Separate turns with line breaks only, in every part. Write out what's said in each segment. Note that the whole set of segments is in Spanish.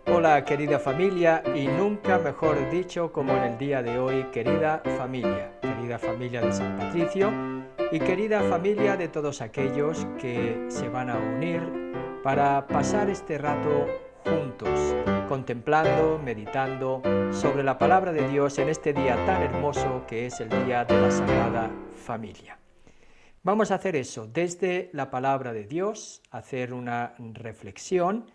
Hola querida familia, y nunca mejor dicho como en el día de hoy, querida familia de San Patricio y querida familia de todos aquellos que se van a unir para pasar este rato juntos, contemplando, meditando sobre la palabra de Dios en este día tan hermoso que es el día de la Sagrada Familia. Vamos a hacer eso, desde la palabra de Dios, hacer una reflexión,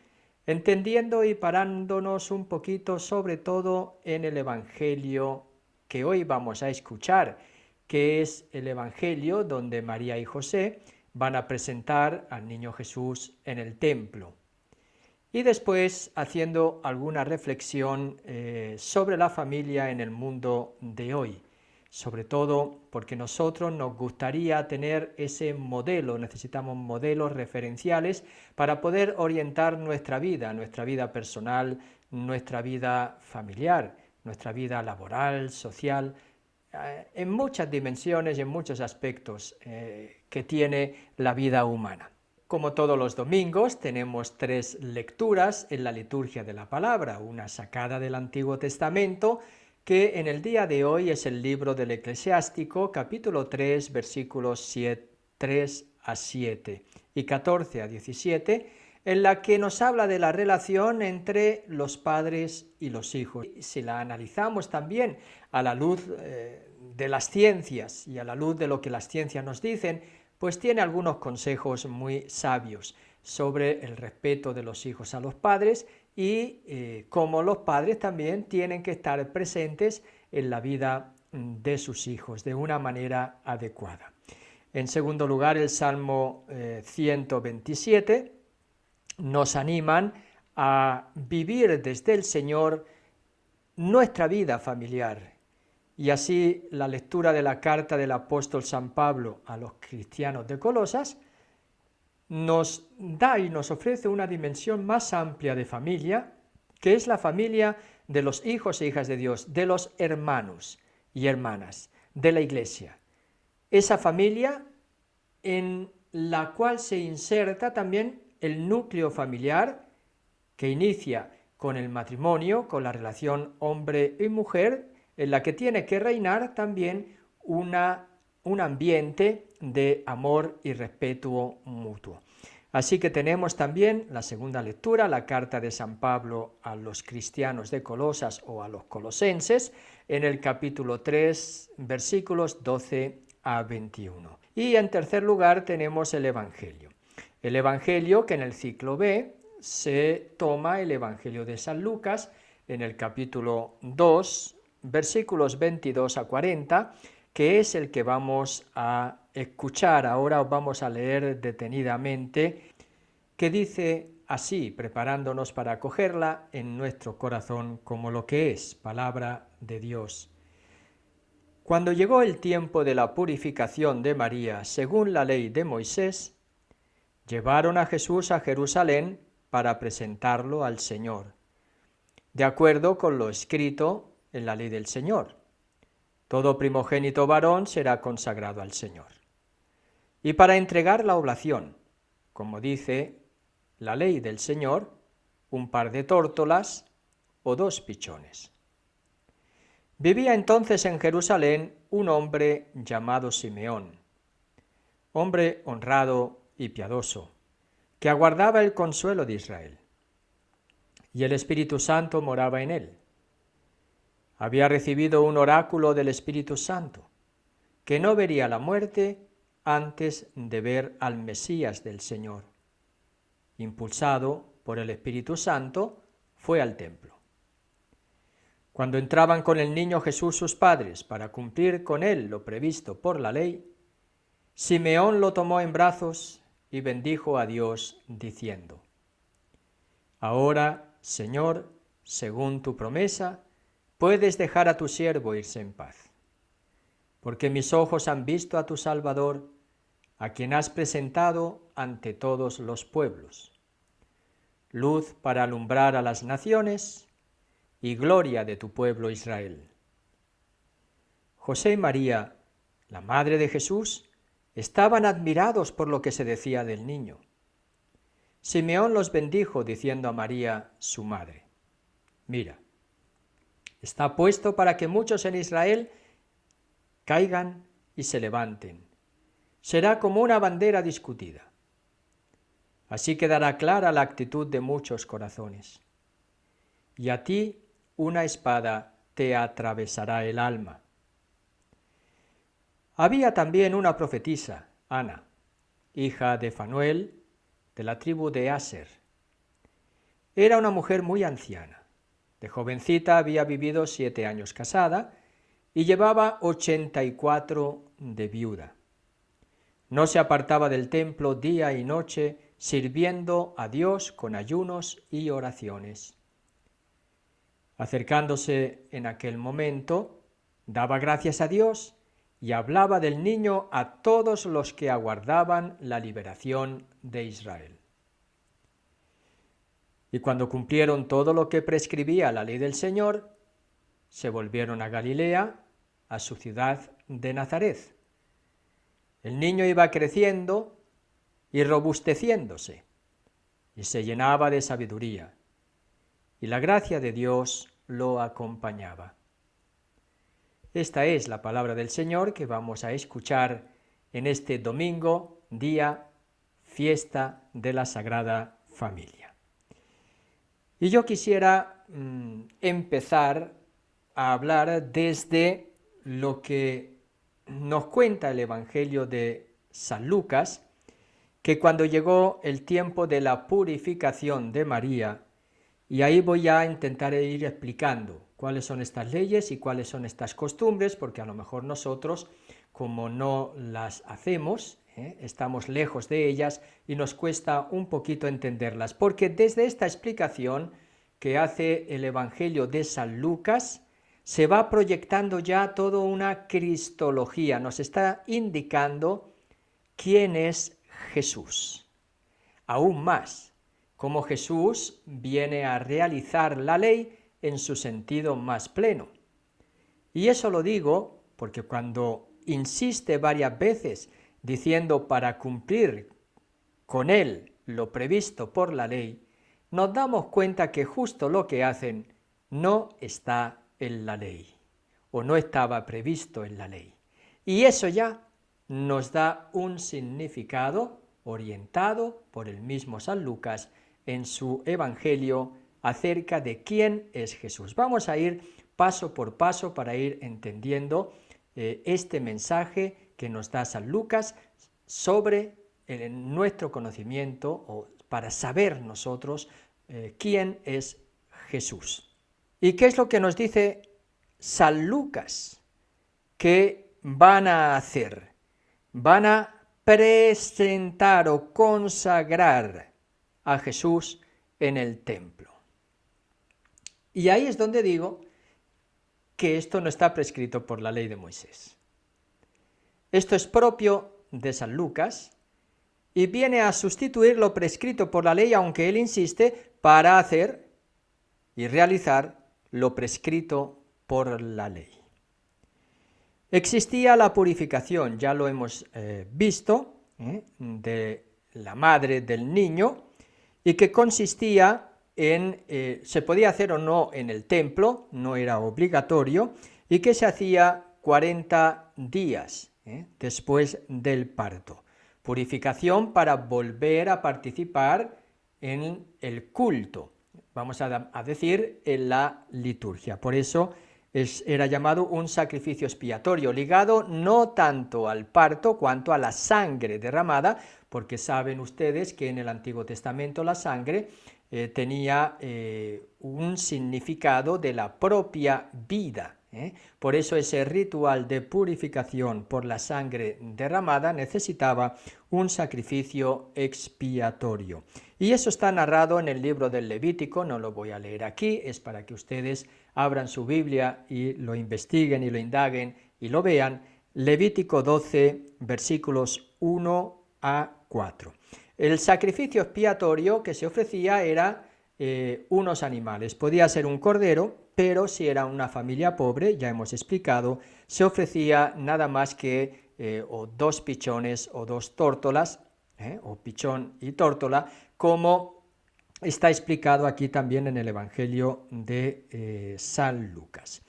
entendiendo y parándonos un poquito sobre todo en el Evangelio que hoy vamos a escuchar, que es el Evangelio donde María y José van a presentar al niño Jesús en el templo. Y después haciendo alguna reflexión sobre la familia en el mundo de hoy, sobre todo porque nosotros nos gustaría tener ese modelo, necesitamos modelos referenciales para poder orientar nuestra vida personal, nuestra vida familiar, nuestra vida laboral, social, en muchas dimensiones y en muchos aspectos que tiene la vida humana. Como todos los domingos, tenemos 3 lecturas en la liturgia de la palabra, una sacada del Antiguo Testamento, que en el día de hoy es el libro del Eclesiástico, capítulo 3, versículos 3 a 7 y 14 a 17, en la que nos habla de la relación entre los padres y los hijos. Si la analizamos también a la luz de las ciencias y a la luz de lo que las ciencias nos dicen, pues tiene algunos consejos muy sabios sobre el respeto de los hijos a los padres y cómo los padres también tienen que estar presentes en la vida de sus hijos de una manera adecuada. En segundo lugar, el Salmo 127 nos animan a vivir desde el Señor nuestra vida familiar. Y así la lectura de la carta del apóstol San Pablo a los cristianos de Colosas nos da y nos ofrece una dimensión más amplia de familia, que es la familia de los hijos e hijas de Dios, de los hermanos y hermanas de la Iglesia. Esa familia en la cual se inserta también el núcleo familiar que inicia con el matrimonio, con la relación hombre y mujer, en la que tiene que reinar también un ambiente de amor y respeto mutuo. Así que tenemos también la segunda lectura, la carta de San Pablo a los cristianos de Colosas o a los colosenses, en el capítulo 3, versículos 12 a 21. Y en tercer lugar tenemos el Evangelio. El Evangelio que en el ciclo B se toma el Evangelio de San Lucas en el capítulo 2, versículos 22 a 40, que es el que vamos a escuchar. Ahora os vamos a leer detenidamente, que dice así, preparándonos para acogerla en nuestro corazón como lo que es, palabra de Dios. Cuando llegó el tiempo de la purificación de María, según la ley de Moisés, llevaron a Jesús a Jerusalén para presentarlo al Señor, de acuerdo con lo escrito en la ley del Señor. Todo primogénito varón será consagrado al Señor. Y para entregar la oblación, como dice la ley del Señor, un par de tórtolas o 2 pichones. Vivía entonces en Jerusalén un hombre llamado Simeón, hombre honrado y piadoso, que aguardaba el consuelo de Israel. Y el Espíritu Santo moraba en él. Había recibido un oráculo del Espíritu Santo, que no vería la muerte antes de ver al Mesías del Señor. Impulsado por el Espíritu Santo, fue al templo. Cuando entraban con el niño Jesús sus padres para cumplir con él lo previsto por la ley, Simeón lo tomó en brazos y bendijo a Dios diciendo: Ahora, Señor, según tu promesa, puedes dejar a tu siervo irse en paz, porque mis ojos han visto a tu Salvador, a quien has presentado ante todos los pueblos, luz para alumbrar a las naciones y gloria de tu pueblo Israel. José y María, la madre de Jesús, estaban admirados por lo que se decía del niño. Simeón los bendijo diciendo a María, su madre: mira, está puesto para que muchos en Israel caigan y se levanten. Será como una bandera discutida. Así quedará clara la actitud de muchos corazones. Y a ti una espada te atravesará el alma. Había también una profetisa, Ana, hija de Fanuel, de la tribu de Aser. Era una mujer muy anciana. De jovencita había vivido 7 años casada y llevaba 84 de viuda. No se apartaba del templo día y noche, sirviendo a Dios con ayunos y oraciones. Acercándose en aquel momento, daba gracias a Dios y hablaba del niño a todos los que aguardaban la liberación de Israel. Y cuando cumplieron todo lo que prescribía la ley del Señor, se volvieron a Galilea, a su ciudad de Nazaret. El niño iba creciendo y robusteciéndose, y se llenaba de sabiduría, y la gracia de Dios lo acompañaba. Esta es la palabra del Señor que vamos a escuchar en este domingo, día, fiesta de la Sagrada Familia. Y yo quisiera empezar a hablar desde lo que nos cuenta el Evangelio de San Lucas, que cuando llegó el tiempo de la purificación de María, y ahí voy a intentar ir explicando cuáles son estas leyes y cuáles son estas costumbres, porque a lo mejor nosotros, como no las hacemos, estamos lejos de ellas y nos cuesta un poquito entenderlas, porque desde esta explicación que hace el Evangelio de San Lucas, se va proyectando ya toda una cristología, nos está indicando quién es Jesús. Aún más, cómo Jesús viene a realizar la ley en su sentido más pleno. Y eso lo digo porque cuando insiste varias veces diciendo para cumplir con él lo previsto por la ley, nos damos cuenta que justo lo que hacen no está en la ley, o no estaba previsto en la ley. Y eso ya nos da un significado orientado por el mismo San Lucas en su Evangelio acerca de quién es Jesús. Vamos a ir paso por paso para ir entendiendo este mensaje que nos da San Lucas sobre nuestro conocimiento o para saber nosotros quién es Jesús. ¿Y qué es lo que nos dice San Lucas que van a hacer? Van a presentar o consagrar a Jesús en el templo. Y ahí es donde digo que esto no está prescrito por la ley de Moisés. Esto es propio de San Lucas y viene a sustituir lo prescrito por la ley, aunque él insiste, para hacer y realizar lo prescrito por la ley. Existía la purificación, ya lo hemos visto, de la madre del niño, y que consistía en, se podía hacer o no en el templo, no era obligatorio, y que se hacía 40 días después del parto. Purificación para volver a participar en el culto, vamos a decir en la liturgia. Por eso era llamado un sacrificio expiatorio, ligado no tanto al parto cuanto a la sangre derramada, porque saben ustedes que en el Antiguo Testamento la sangre tenía un significado de la propia vida. Por eso ese ritual de purificación por la sangre derramada necesitaba un sacrificio expiatorio. Y eso está narrado en el libro del Levítico, no lo voy a leer aquí, es para que ustedes abran su Biblia y lo investiguen y lo indaguen y lo vean. Levítico 12, versículos 1 a 4. El sacrificio expiatorio que se ofrecía era unos animales, podía ser un cordero, pero si era una familia pobre, ya hemos explicado, se ofrecía nada más que o 2 pichones o 2 tórtolas, o pichón y tórtola, como está explicado aquí también en el Evangelio de San Lucas.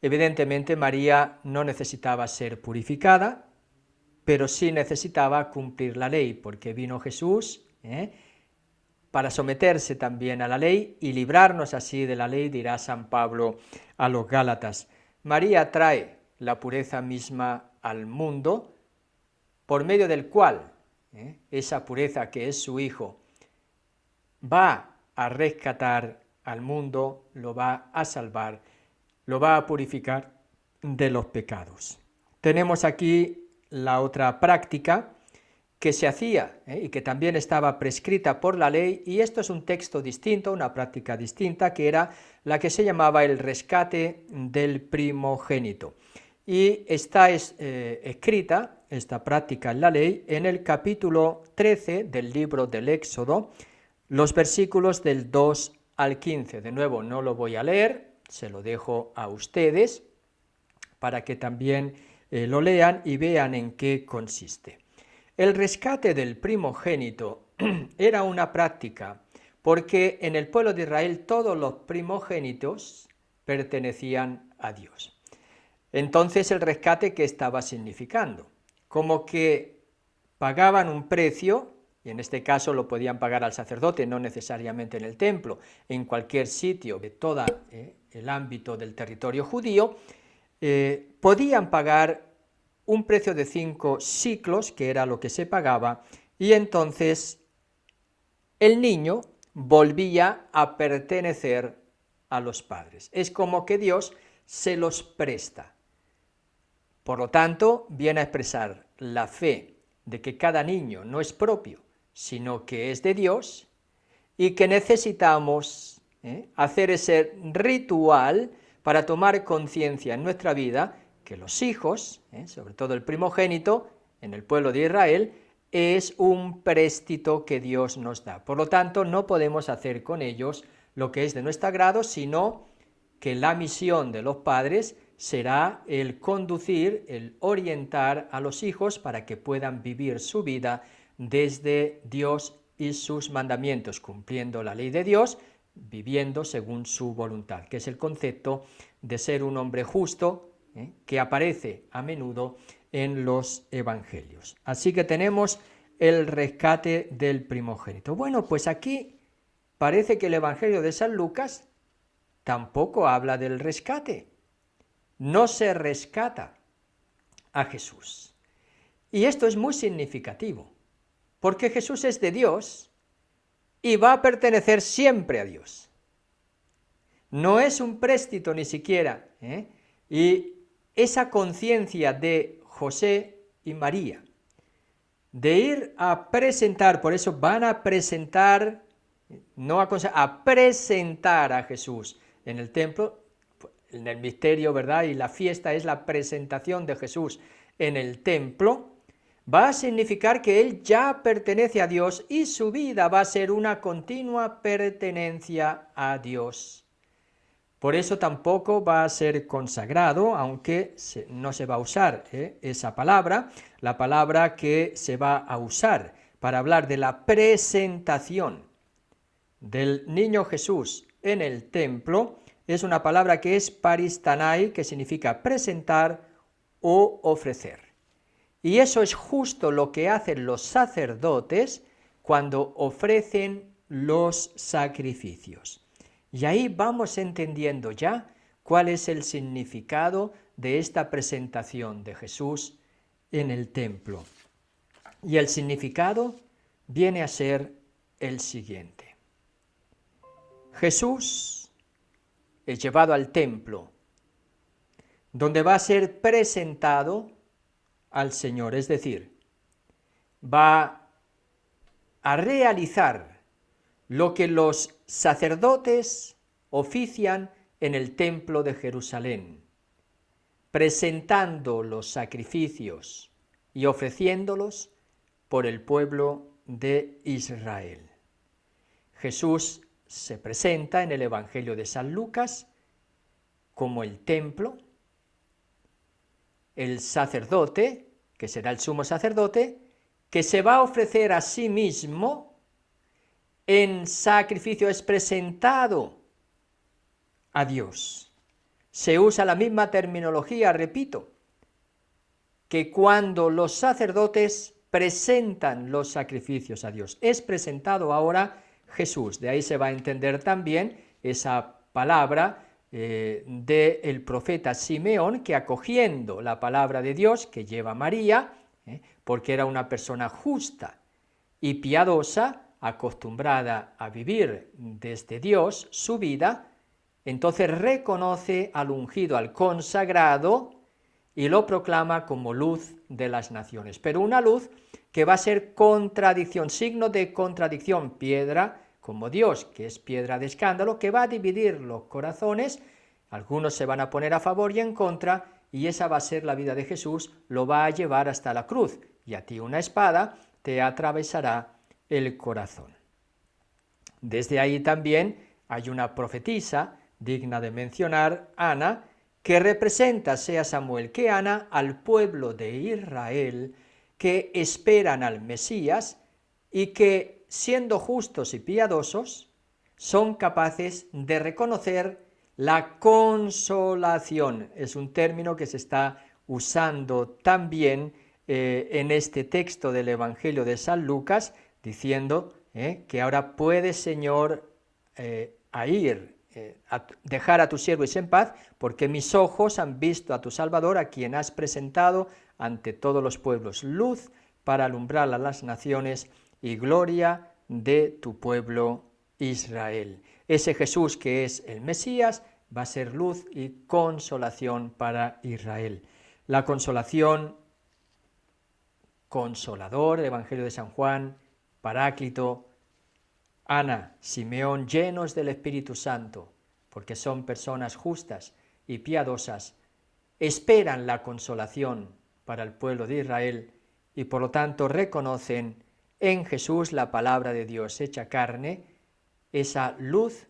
Evidentemente María no necesitaba ser purificada, pero sí necesitaba cumplir la ley, porque vino Jesús para someterse también a la ley y librarnos así de la ley, dirá San Pablo a los Gálatas. María trae la pureza misma al mundo, por medio del cual esa pureza que es su Hijo va a rescatar al mundo, lo va a salvar, lo va a purificar de los pecados. Tenemos aquí la otra práctica que se hacía y que también estaba prescrita por la ley, y esto es un texto distinto, una práctica distinta, que era la que se llamaba el rescate del primogénito. Y está escrita esta práctica en la ley en el capítulo 13 del libro del Éxodo, los versículos del 2 al 15. De nuevo, no lo voy a leer, se lo dejo a ustedes para que también lo lean y vean en qué consiste. El rescate del primogénito era una práctica porque en el pueblo de Israel todos los primogénitos pertenecían a Dios. Entonces, el rescate, ¿qué estaba significando? Como que pagaban un precio, y en este caso lo podían pagar al sacerdote, no necesariamente en el templo, en cualquier sitio de todo el ámbito del territorio judío, podían pagar un precio de 5 siclos, que era lo que se pagaba, y entonces el niño volvía a pertenecer a los padres. Es como que Dios se los presta. Por lo tanto, viene a expresar la fe de que cada niño no es propio, sino que es de Dios, y que necesitamos hacer ese ritual para tomar conciencia en nuestra vida que los hijos, sobre todo el primogénito, en el pueblo de Israel, es un préstito que Dios nos da. Por lo tanto, no podemos hacer con ellos lo que es de nuestro agrado, sino que la misión de los padres será el conducir, el orientar a los hijos para que puedan vivir su vida desde Dios y sus mandamientos, cumpliendo la ley de Dios, viviendo según su voluntad, que es el concepto de ser un hombre justo, que aparece a menudo en los evangelios. Así que tenemos el rescate del primogénito. Bueno, pues aquí parece que el evangelio de San Lucas tampoco habla del rescate. No se rescata a Jesús. Y esto es muy significativo, porque Jesús es de Dios y va a pertenecer siempre a Dios. No es un préstito ni siquiera. Y esa conciencia de José y María, de ir a presentar, por eso van a presentar, no a presentar a Jesús en el templo, en el misterio, ¿verdad? Y la fiesta es la presentación de Jesús en el templo, va a significar que él ya pertenece a Dios y su vida va a ser una continua pertenencia a Dios. Por eso tampoco va a ser consagrado, aunque no se va a usar esa palabra, la palabra que se va a usar para hablar de la presentación del niño Jesús en el templo, es una palabra que es paristanai, que significa presentar o ofrecer. Y eso es justo lo que hacen los sacerdotes cuando ofrecen los sacrificios. Y ahí vamos entendiendo ya cuál es el significado de esta presentación de Jesús en el templo. Y el significado viene a ser el siguiente. Jesús es llevado al templo, donde va a ser presentado al Señor, es decir, va a realizar lo que los sacerdotes ofician en el templo de Jerusalén, presentando los sacrificios y ofreciéndolos por el pueblo de Israel. Jesús se presenta en el Evangelio de San Lucas como el templo, el sacerdote, que será el sumo sacerdote, que se va a ofrecer a sí mismo en sacrificio, es presentado a Dios. Se usa la misma terminología, repito, que cuando los sacerdotes presentan los sacrificios a Dios. Es presentado ahora Jesús. De ahí se va a entender también esa palabra del profeta Simeón, que acogiendo la palabra de Dios que lleva María, porque era una persona justa y piadosa, acostumbrada a vivir desde Dios su vida, entonces reconoce al ungido, al consagrado, y lo proclama como luz de las naciones. Pero una luz que va a ser contradicción, signo de contradicción, piedra como Dios, que es piedra de escándalo, que va a dividir los corazones, algunos se van a poner a favor y en contra, y esa va a ser la vida de Jesús, lo va a llevar hasta la cruz, y a ti una espada te atravesará el corazón. Desde ahí también hay una profetisa digna de mencionar, Ana, que representa, sea Samuel que Ana, al pueblo de Israel que esperan al Mesías y que, siendo justos y piadosos, son capaces de reconocer la consolación. Es un término que se está usando también en este texto del Evangelio de San Lucas, diciendo que ahora puedes, Señor, dejar a tus siervos en paz, porque mis ojos han visto a tu Salvador, a quien has presentado ante todos los pueblos, luz para alumbrar a las naciones y gloria de tu pueblo Israel. Ese Jesús que es el Mesías va a ser luz y consolación para Israel. La consolación, consolador, el Evangelio de San Juan, Paráclito, Ana, Simeón, llenos del Espíritu Santo, porque son personas justas y piadosas, esperan la consolación para el pueblo de Israel y por lo tanto reconocen en Jesús la palabra de Dios hecha carne, esa luz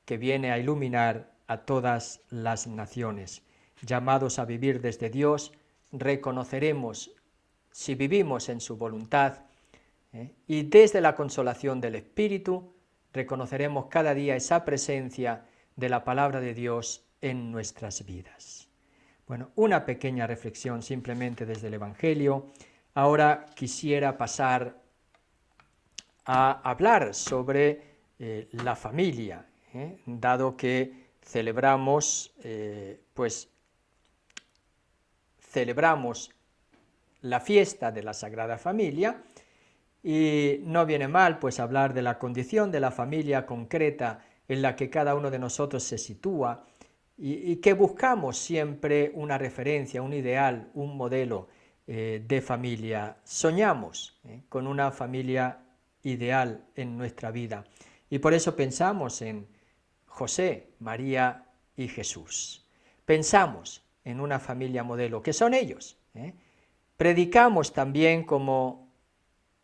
que viene a iluminar a todas las naciones. Llamados a vivir desde Dios, reconoceremos si vivimos en su voluntad, y desde la consolación del Espíritu reconoceremos cada día esa presencia de la palabra de Dios en nuestras vidas. Bueno, una pequeña reflexión simplemente desde el Evangelio. Ahora quisiera pasar a hablar sobre la familia, dado que celebramos la fiesta de la Sagrada Familia, y no viene mal pues hablar de la condición de la familia concreta en la que cada uno de nosotros se sitúa y que buscamos siempre una referencia, un ideal, un modelo de familia. Soñamos con una familia ideal en nuestra vida y por eso pensamos en José, María y Jesús. Pensamos en una familia modelo, que son ellos. Predicamos también como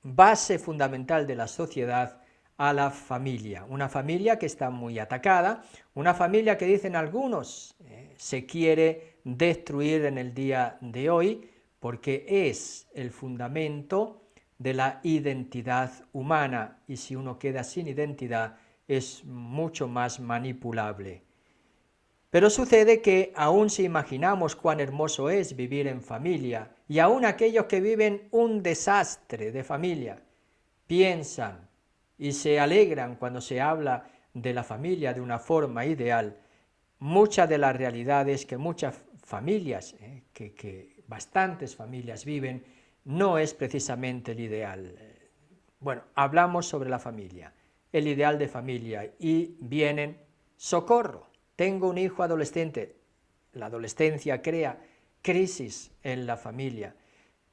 base fundamental de la sociedad a la familia, una familia que está muy atacada, una familia que dicen algunos se quiere destruir en el día de hoy porque es el fundamento de la identidad humana y si uno queda sin identidad es mucho más manipulable. Pero sucede que aún si imaginamos cuán hermoso es vivir en familia, y aún aquellos que viven un desastre de familia, piensan y se alegran cuando se habla de la familia de una forma ideal, muchas de las realidades que muchas familias, que bastantes familias viven, no es precisamente el ideal. Bueno, hablamos sobre la familia, el ideal de familia, y vienen socorro. Tengo un hijo adolescente. La adolescencia crea crisis en la familia.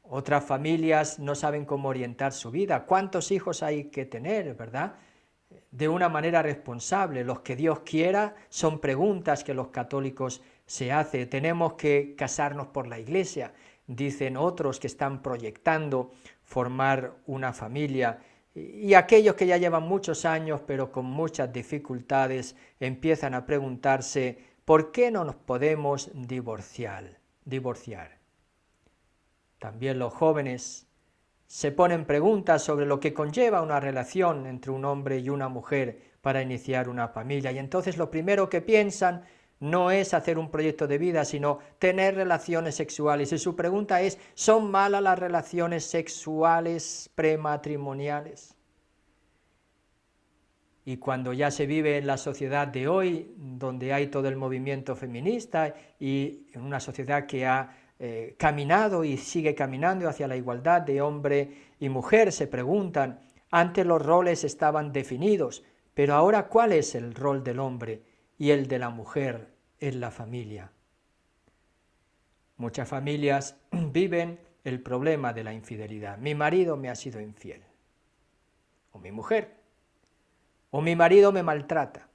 Otras familias no saben cómo orientar su vida. ¿Cuántos hijos hay que tener, verdad? De una manera responsable. Los que Dios quiera son preguntas que los católicos se hacen. Tenemos que casarnos por la iglesia. Dicen otros que están proyectando formar una familia. Y aquellos que ya llevan muchos años pero con muchas dificultades empiezan a preguntarse ¿por qué no nos podemos divorciar? También los jóvenes se ponen preguntas sobre lo que conlleva una relación entre un hombre y una mujer para iniciar una familia, y entonces lo primero que piensan no es hacer un proyecto de vida, sino tener relaciones sexuales. Y su pregunta es, ¿son malas las relaciones sexuales prematrimoniales? Y cuando ya se vive en la sociedad de hoy, donde hay todo el movimiento feminista y en una sociedad que ha caminado y sigue caminando hacia la igualdad de hombre y mujer, se preguntan, antes los roles estaban definidos, pero ahora ¿cuál es el rol del hombre y el de la mujer en la familia? Muchas familias viven el problema de la infidelidad. Mi marido me ha sido infiel, o mi mujer, o mi marido me maltrata,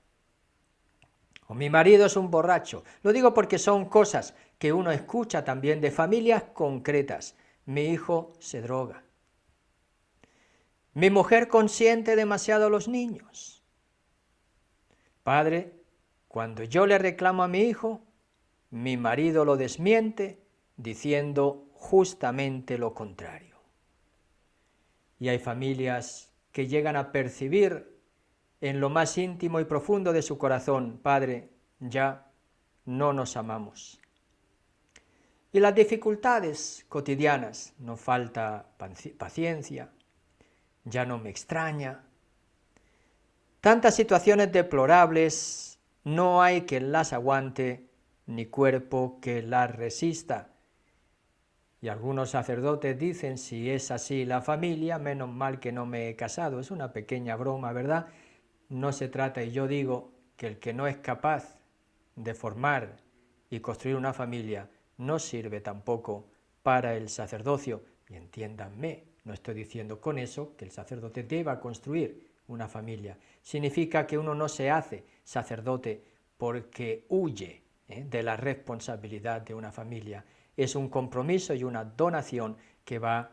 o mi marido es un borracho. Lo digo porque son cosas que uno escucha también de familias concretas. Mi hijo se droga. Mi mujer consiente demasiado a los niños. Padre, cuando yo le reclamo a mi hijo, mi marido lo desmiente diciendo justamente lo contrario. Y hay familias que llegan a percibir en lo más íntimo y profundo de su corazón, Padre, ya no nos amamos. Y las dificultades cotidianas, nos falta paciencia, ya no me extraña. Tantas situaciones deplorables, no hay quien las aguante, ni cuerpo que las resista. Y algunos sacerdotes dicen, si es así la familia, menos mal que no me he casado. Es una pequeña broma, ¿verdad? No se trata, y yo digo, que el que no es capaz de formar y construir una familia no sirve tampoco para el sacerdocio. Y entiéndanme, no estoy diciendo con eso que el sacerdote deba construir una familia. Significa que uno no se hace sacerdote porque huye de la responsabilidad de una familia. Es un compromiso y una donación que va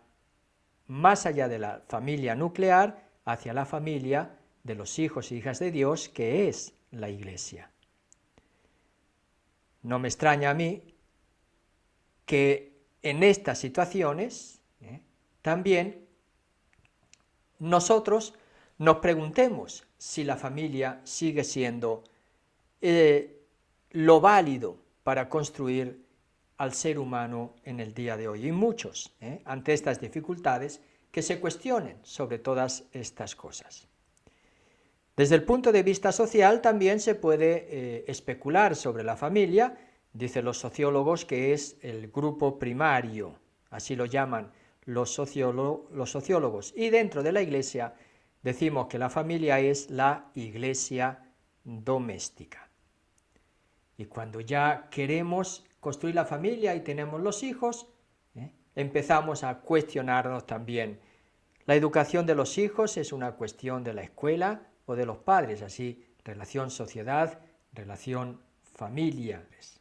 más allá de la familia nuclear hacia la familia de los hijos e hijas de Dios, que es la Iglesia. No me extraña a mí que en estas situaciones también nosotros nos preguntemos si la familia sigue siendo lo válido para construir al ser humano en el día de hoy. Y muchos, ante estas dificultades, que se cuestionen sobre todas estas cosas. Desde el punto de vista social también se puede especular sobre la familia. Dicen los sociólogos que es el grupo primario, así lo llaman los sociólogos. Y dentro de la Iglesia decimos que la familia es la iglesia doméstica. Y cuando ya queremos construir la familia y tenemos los hijos, empezamos a cuestionarnos también. La educación de los hijos es una cuestión de la escuela o de los padres, así relación sociedad, relación familiares.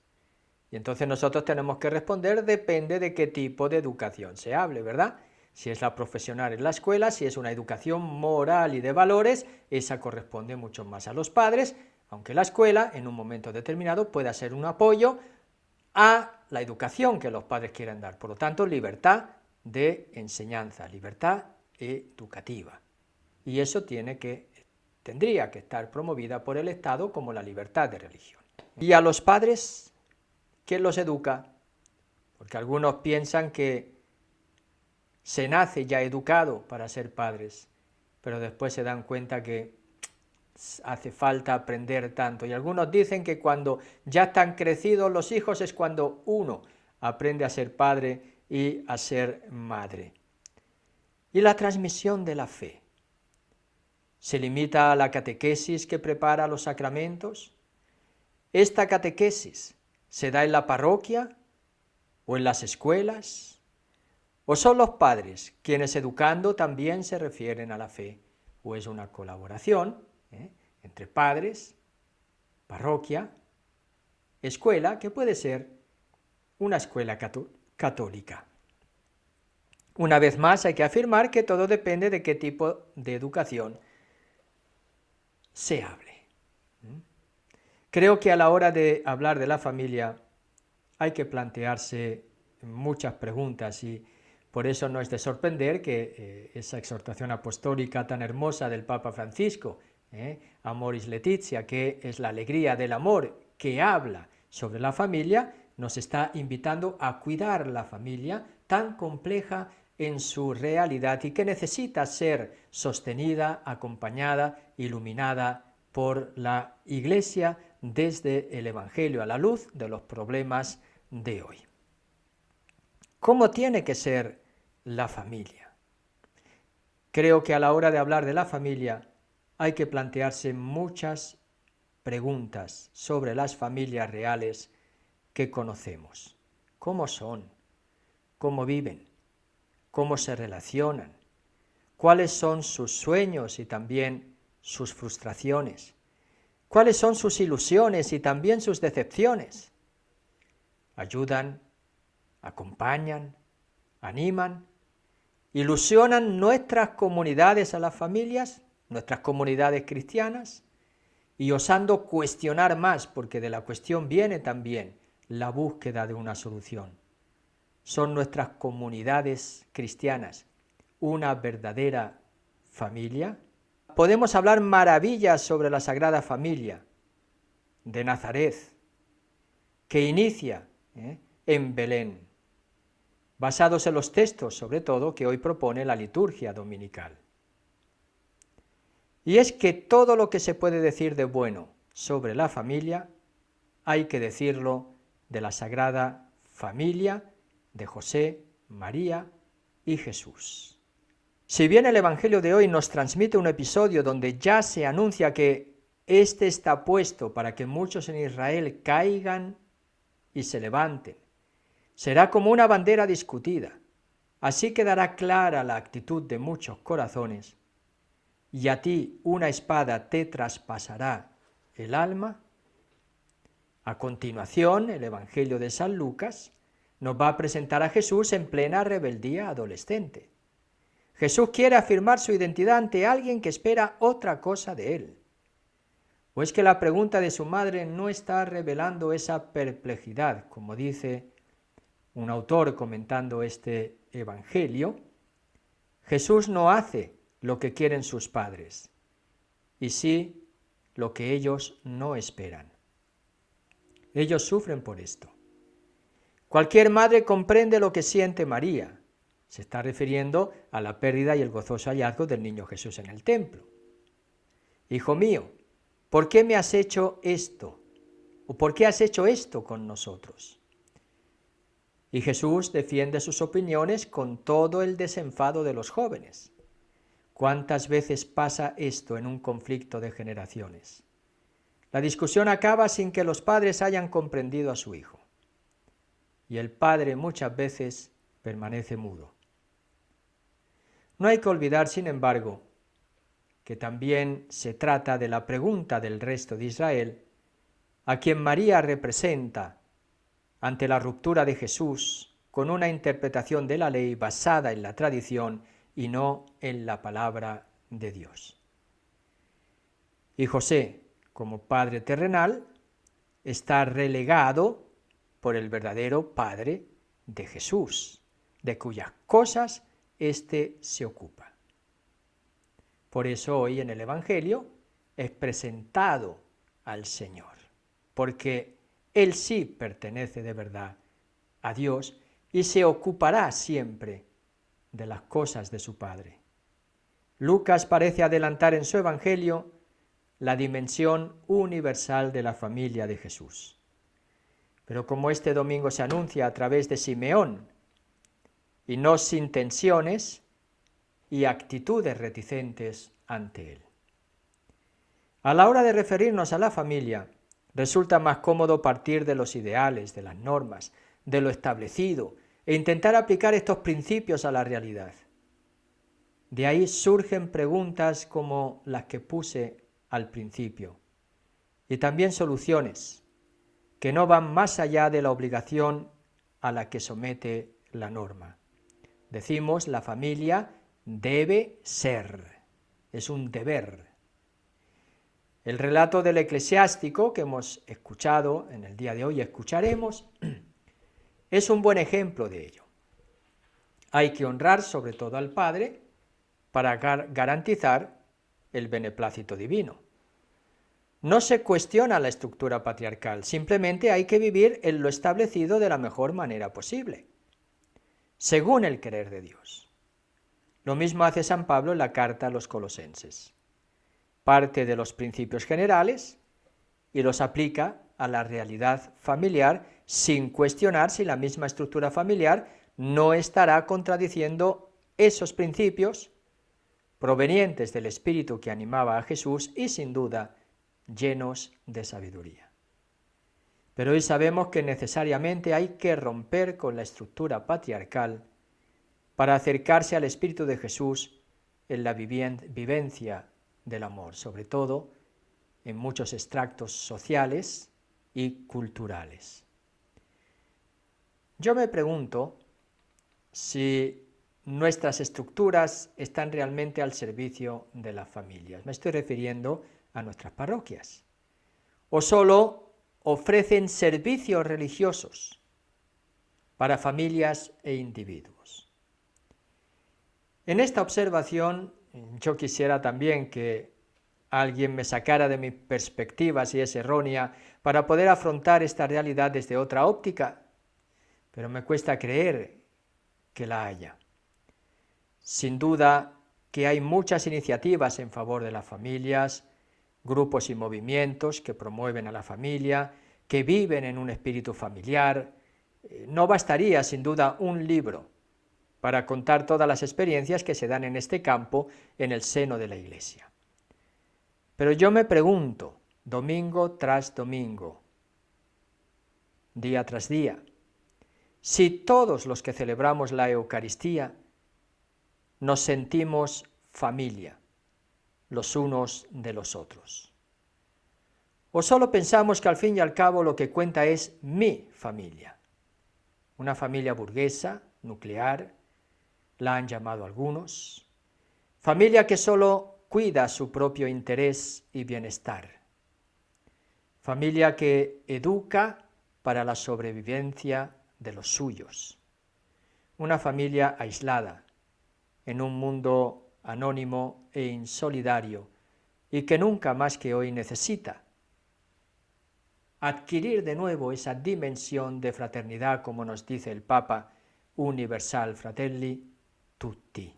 Y entonces nosotros tenemos que responder, depende de qué tipo de educación se hable, ¿verdad? Si es la profesional en la escuela, si es una educación moral y de valores, esa corresponde mucho más a los padres, aunque la escuela en un momento determinado pueda ser un apoyo a la educación que los padres quieran dar. Por lo tanto, libertad de enseñanza, libertad educativa. Y eso tendría que estar promovida por el Estado como la libertad de religión. Y a los padres, ¿quién los educa? Porque algunos piensan que se nace ya educado para ser padres, pero después se dan cuenta que hace falta aprender tanto. Y algunos dicen que cuando ya están crecidos los hijos es cuando uno aprende a ser padre y a ser madre. Y la transmisión de la fe. ¿Se limita a la catequesis que prepara los sacramentos? ¿Esta catequesis se da en la parroquia o en las escuelas? ¿O son los padres quienes educando también se refieren a la fe? ¿O es una colaboración entre padres, parroquia, escuela, que puede ser una escuela católica? Una vez más hay que afirmar que todo depende de qué tipo de educación se hable. Creo que a la hora de hablar de la familia hay que plantearse muchas preguntas y Por eso no es de sorprender que esa exhortación apostólica tan hermosa del Papa Francisco, Amoris Laetitia, que es la alegría del amor, que habla sobre la familia, nos está invitando a cuidar la familia tan compleja en su realidad y que necesita ser sostenida, acompañada, iluminada por la Iglesia desde el Evangelio a la luz de los problemas de hoy. ¿Cómo tiene que ser la familia? Creo que a la hora de hablar de la familia hay que plantearse muchas preguntas sobre las familias reales que conocemos. ¿Cómo son? ¿Cómo viven? ¿Cómo se relacionan? ¿Cuáles son sus sueños y también sus frustraciones? ¿Cuáles son sus ilusiones y también sus decepciones? ¿Ayudan? ¿Acompañan? ¿Animan? ¿Ilusionan nuestras comunidades a las familias, nuestras comunidades cristianas? Y osando cuestionar más, porque de la cuestión viene también la búsqueda de una solución. ¿Son nuestras comunidades cristianas una verdadera familia? Podemos hablar maravillas sobre la Sagrada Familia de Nazaret, que inicia en Belén, basados en los textos, sobre todo, que hoy propone la liturgia dominical. Y es que todo lo que se puede decir de bueno sobre la familia, hay que decirlo de la Sagrada Familia de José, María y Jesús. Si bien el Evangelio de hoy nos transmite un episodio donde ya se anuncia que este está puesto para que muchos en Israel caigan y se levanten, será como una bandera discutida. Así quedará clara la actitud de muchos corazones, y a ti una espada te traspasará el alma. A continuación, el Evangelio de San Lucas nos va a presentar a Jesús en plena rebeldía adolescente. Jesús quiere afirmar su identidad ante alguien que espera otra cosa de él. ¿O es que la pregunta de su madre no está revelando esa perplejidad, como dice un autor comentando este Evangelio? Jesús no hace lo que quieren sus padres, y sí lo que ellos no esperan. Ellos sufren por esto. Cualquier madre comprende lo que siente María. Se está refiriendo a la pérdida y el gozoso hallazgo del niño Jesús en el templo. Hijo mío, ¿por qué me has hecho esto? ¿O por qué has hecho esto con nosotros? Y Jesús defiende sus opiniones con todo el desenfado de los jóvenes. ¿Cuántas veces pasa esto en un conflicto de generaciones? La discusión acaba sin que los padres hayan comprendido a su hijo. Y el padre muchas veces permanece mudo. No hay que olvidar, sin embargo, que también se trata de la pregunta del resto de Israel, a quien María representa ante la ruptura de Jesús con una interpretación de la ley basada en la tradición y no en la palabra de Dios. Y José, como padre terrenal, está relegado por el verdadero Padre de Jesús, de cuyas cosas éste se ocupa. Por eso hoy en el Evangelio es presentado al Señor, porque Él sí pertenece de verdad a Dios y se ocupará siempre de las cosas de su Padre. Lucas parece adelantar en su Evangelio la dimensión universal de la familia de Jesús. Pero como este domingo se anuncia a través de Simeón, y no sin tensiones y actitudes reticentes ante él. A la hora de referirnos a la familia, resulta más cómodo partir de los ideales, de las normas, de lo establecido, e intentar aplicar estos principios a la realidad. De ahí surgen preguntas como las que puse al principio, y también soluciones que no van más allá de la obligación a la que somete la norma. Decimos, la familia debe ser, es un deber. El relato del eclesiástico que hemos escuchado en el día de hoy, escucharemos, es un buen ejemplo de ello. Hay que honrar sobre todo al padre para garantizar el beneplácito divino. No se cuestiona la estructura patriarcal, simplemente hay que vivir en lo establecido de la mejor manera posible, según el querer de Dios. Lo mismo hace San Pablo en la carta a los Colosenses. Parte de los principios generales y los aplica a la realidad familiar sin cuestionar si la misma estructura familiar no estará contradiciendo esos principios provenientes del espíritu que animaba a Jesús y sin duda llenos de sabiduría. Pero hoy sabemos que necesariamente hay que romper con la estructura patriarcal para acercarse al espíritu de Jesús en la vivencia del amor, sobre todo en muchos extractos sociales y culturales. Yo me pregunto si nuestras estructuras están realmente al servicio de las familias. Me estoy refiriendo a nuestras parroquias. O solo ofrecen servicios religiosos para familias e individuos. En esta observación, yo quisiera también que alguien me sacara de mi perspectiva, si es errónea, para poder afrontar esta realidad desde otra óptica, pero me cuesta creer que la haya. Sin duda que hay muchas iniciativas en favor de las familias, grupos y movimientos que promueven a la familia, que viven en un espíritu familiar. No bastaría, sin duda, un libro para contar todas las experiencias que se dan en este campo en el seno de la Iglesia. Pero yo me pregunto, domingo tras domingo, día tras día, si todos los que celebramos la Eucaristía nos sentimos familia los unos de los otros. O solo pensamos que al fin y al cabo lo que cuenta es mi familia, una familia burguesa, nuclear, la han llamado algunos, familia que solo cuida su propio interés y bienestar, familia que educa para la sobrevivencia de los suyos, una familia aislada en un mundo anónimo e insolidario y que nunca más que hoy necesita adquirir de nuevo esa dimensión de fraternidad, como nos dice el Papa, universal fratelli tutti.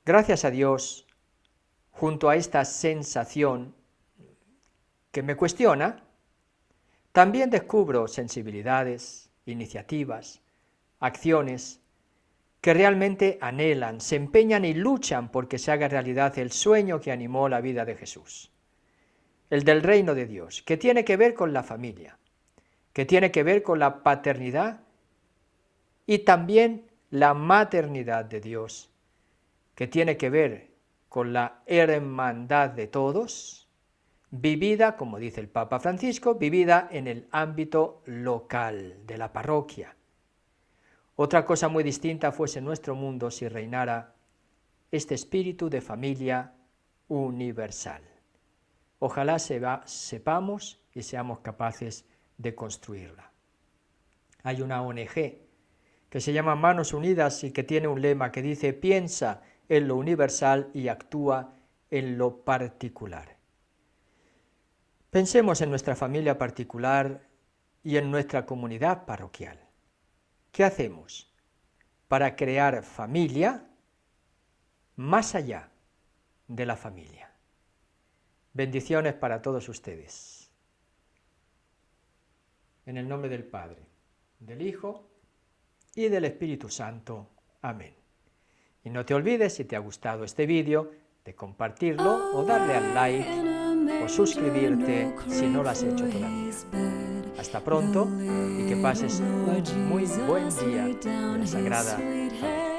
Gracias a Dios, junto a esta sensación que me cuestiona, también descubro sensibilidades, iniciativas, acciones que realmente anhelan, se empeñan y luchan porque se haga realidad el sueño que animó la vida de Jesús, el del reino de Dios, que tiene que ver con la familia, que tiene que ver con la paternidad y también la maternidad de Dios, que tiene que ver con la hermandad de todos, vivida, como dice el Papa Francisco, vivida en el ámbito local de la parroquia. Otra cosa muy distinta fuese nuestro mundo si reinara este espíritu de familia universal. Ojalá sepamos y seamos capaces de construirla. Hay una ONG que se llama Manos Unidas y que tiene un lema que dice: piensa en lo universal y actúa en lo particular. Pensemos en nuestra familia particular y en nuestra comunidad parroquial. ¿Qué hacemos para crear familia más allá de la familia? Bendiciones para todos ustedes. En el nombre del Padre, del Hijo y del Espíritu Santo. Amén. Y no te olvides, si te ha gustado este vídeo, de compartirlo o darle al like o suscribirte si no lo has hecho todavía. Hasta pronto y que pases un muy buen día en la Sagrada Familia.